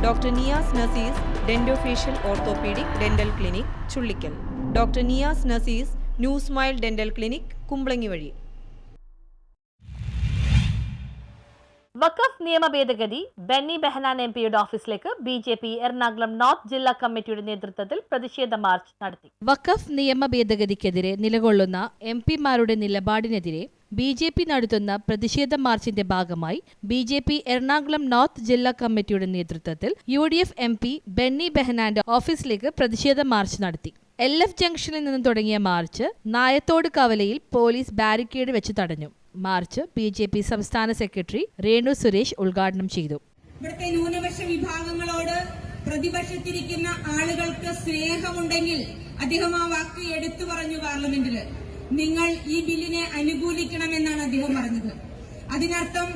Doctor Niyas Naseez dentofacial orthopaedic dental clinic Chullikkal. Doctor Niyas Naseez new smile dental clinic Kumbalangi വഴി. വഖഫ് നിയമ ഭേദഗതി ബെന്നി ബെഹനാൻ എംപിയുടെ ഓഫീസിലേക്ക് ബിജെപി എറണാകുളം നോർത്ത് ജില്ലാ കമ്മിറ്റിയുടെ നേതൃത്വത്തിൽ പ്രതിഷേധ മാർച്ച് നടത്തി. വഖഫ് നിയമ ഭേദഗതിക്കെതിരെ നിലകൊള്ളുന്ന എംപിമാരുടെ നിലപാടിനെതിരെ ബിജെപി നടത്തുന്ന പ്രതിഷേധ മാർച്ചിന്റെ ഭാഗമായി ബിജെപി എറണാകുളം നോർത്ത് ജില്ലാ കമ്മിറ്റിയുടെ നേതൃത്വത്തിൽ UDF MP ബെന്നി ബെഹനാന്റെ ഓഫീസിലേക്ക് പ്രതിഷേധ മാർച്ച് നടത്തി. LF ജംഗ്ഷനിൽ നിന്നും തുടങ്ങിയ മാർച്ച് നായത്തോട് കവലയിൽ പോലീസ് ബാരിക്കേഡ് വെച്ച് തടഞ്ഞു. മാർച്ച് BJP സംസ്ഥാന സെക്രട്ടറി രേണു സുരേഷ് ഉദ്ഘാടനം ചെയ്തു. ഇവിടുത്തെ ന്യൂനപക്ഷ വിഭാഗങ്ങളോട് പ്രതിപക്ഷത്തിരിക്കുന്ന ആളുകൾക്ക് സ്നേഹമുണ്ടെങ്കിൽ അദ്ദേഹം ആ വാക്ക് എടുത്തു പറഞ്ഞു പാർലമെന്റിൽ. നിങ്ങൾ ഈ ബില്ലിനെ അനുകൂലിക്കണമെന്നാണ് അദ്ദേഹം പറഞ്ഞത്. അതിനർത്ഥം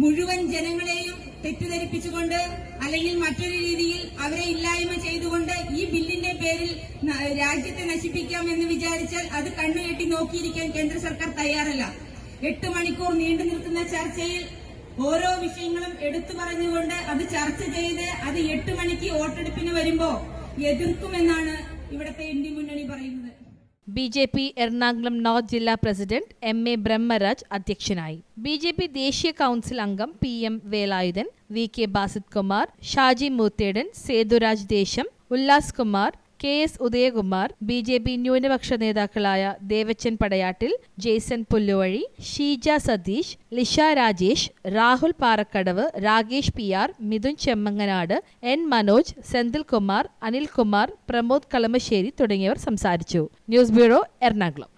മുഴുവൻ ജനങ്ങളെയും തെറ്റിദ്ധരിപ്പിച്ചുകൊണ്ട് അല്ലെങ്കിൽ മറ്റൊരു രീതിയിൽ അവരെ ഇല്ലായ്മ ചെയ്തുകൊണ്ട് ഈ ബില്ലിന്റെ പേരിൽ രാജ്യത്തെ നശിപ്പിക്കാം എന്ന് വിചാരിച്ചാൽ അത് കണ്ണുകെട്ടി നോക്കിയിരിക്കാൻ കേന്ദ്ര സർക്കാർ തയ്യാറല്ല. 8 മണിക്കൂർ നീണ്ടു നിൽക്കുന്ന ചർച്ചയിൽ ഓരോ വിഷയങ്ങളും എടുത്തു പറഞ്ഞുകൊണ്ട് അത് ചർച്ച ചെയ്ത് അത് 8 മണിക്ക് വോട്ടെടുപ്പിന് വരുമ്പോ എതിർക്കുമെന്നാണ് ഇവിടുത്തെ ഇന്ത്യ മുന്നണി പറയുന്നത്. BJP എറണാകുളം നോർത്ത് ജില്ലാ പ്രസിഡന്റ് MA ബ്രഹ്മരാജ് അധ്യക്ഷനായി. BJP ദേശീയ കൗൺസിൽ അംഗം PM വേലായുധൻ, VK ബാസിത് കുമാർ, ഷാജി മൂത്തേടൻ, സേതുരാജ് ദേശം, ഉല്ലാസ് കുമാർ, KS ഉദയകുമാർ, BJP ന്യൂനപക്ഷ നേതാക്കളായ ദേവച്ചൻ പടയാട്ടിൽ, ജെയ്സൺ പുല്ലുവഴി, ഷീജ സതീഷ്, ലിഷ രാജേഷ്, രാഹുൽ പാറക്കടവ്, രാകേഷ് PR, മിഥുൻ ചെമ്മങ്ങനാട്, N മനോജ്, സെന്തിൽ കുമാർ, അനിൽകുമാർ, പ്രമോദ് കളമശ്ശേരി തുടങ്ങിയവർ സംസാരിച്ചു. News bureau Ernakulam.